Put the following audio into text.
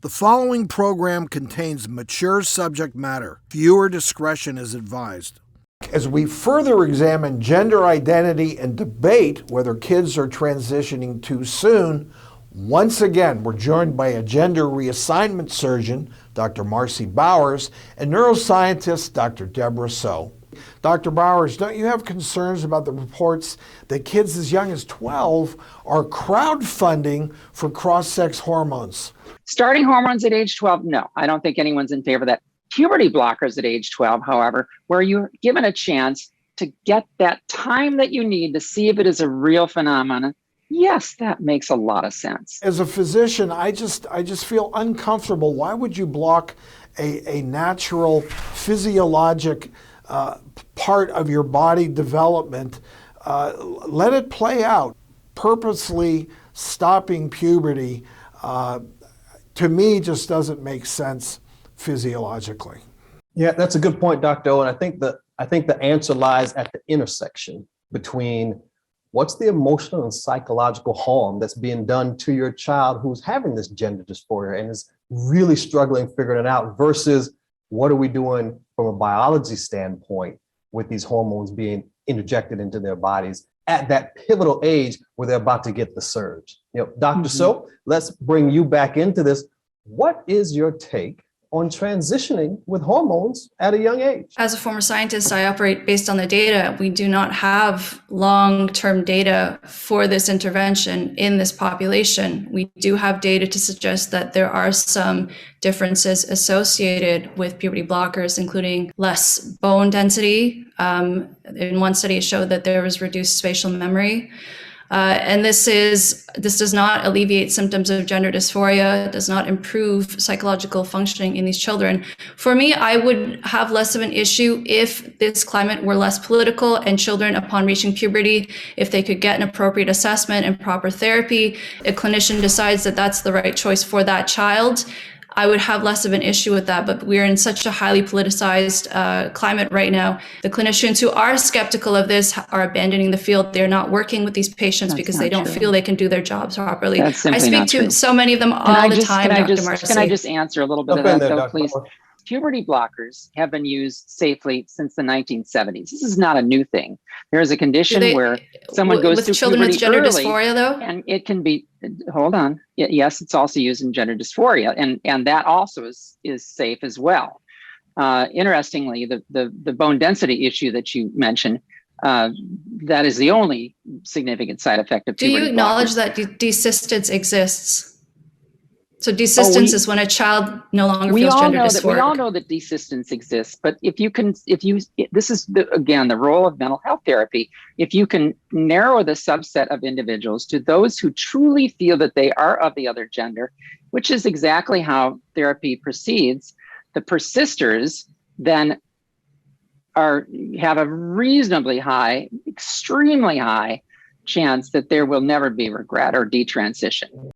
The following program contains mature subject matter. Viewer discretion is advised. As we further examine gender identity and debate whether kids are transitioning too soon, once again, we're joined by a gender reassignment surgeon, Dr. Marci Bowers, and neuroscientist, Dr. Deborah So. Dr. Bowers, don't you have concerns about the reports that kids as young as 12 are crowdfunding for cross-sex hormones? Starting hormones at age 12, no, I don't think anyone's in favor of that. Puberty blockers at age 12, however, where you're given a chance to get that time that you need to see if it is a real phenomenon, yes, that makes a lot of sense. As a physician, I just feel uncomfortable. Why would you block a natural physiologic part of your body development? Let it play out. Purposely stopping puberty, to me, just doesn't make sense physiologically. Yeah, that's a good point, Dr. O. And I think the answer lies at the intersection between what's the emotional and psychological harm that's being done to your child who's having this gender dysphoria and is really struggling figuring it out versus what are we doing from a biology standpoint with these hormones being interjected into their bodies at that pivotal age where they're about to get the surge. Dr. So, let's bring you back into this. What is your take on transitioning with hormones at a young age? As a former scientist, I operate based on the data. We do not have long-term data for this intervention in this population. We do have data to suggest that there are some differences associated with puberty blockers, including less bone density. In one study, it showed that there was reduced spatial memory. And this does not alleviate symptoms of gender dysphoria, does not improve psychological functioning in these children. For me, I would have less of an issue if this climate were less political and children, upon reaching puberty, if they could get an appropriate assessment and proper therapy, a clinician decides that that's the right choice for that child, I would have less of an issue with that. But we're in such a highly politicized climate right now. The clinicians who are skeptical of this are abandoning the field. They're not working with these patients because they don't feel they can do their jobs properly. I speak to so many of them all the time, Dr. Marci. Can I just answer a little bit of that, though, please? Puberty blockers have been used safely since the 1970s. This is not a new thing. There is a condition where someone goes through children with gender dysphoria, though, and it can be. Hold on. Yes, it's also used in gender dysphoria, and that also is safe as well. Interestingly, the bone density issue that you mentioned, that is the only significant side effect of puberty. Do you acknowledge that desistance exists? So desistance is when a child no longer feels gender dysphoric. We all know that desistance exists, but this is again the role of mental health therapy. If you can narrow the subset of individuals to those who truly feel that they are of the other gender, which is exactly how therapy proceeds, the persisters then have a reasonably high, extremely high chance that there will never be regret or detransition.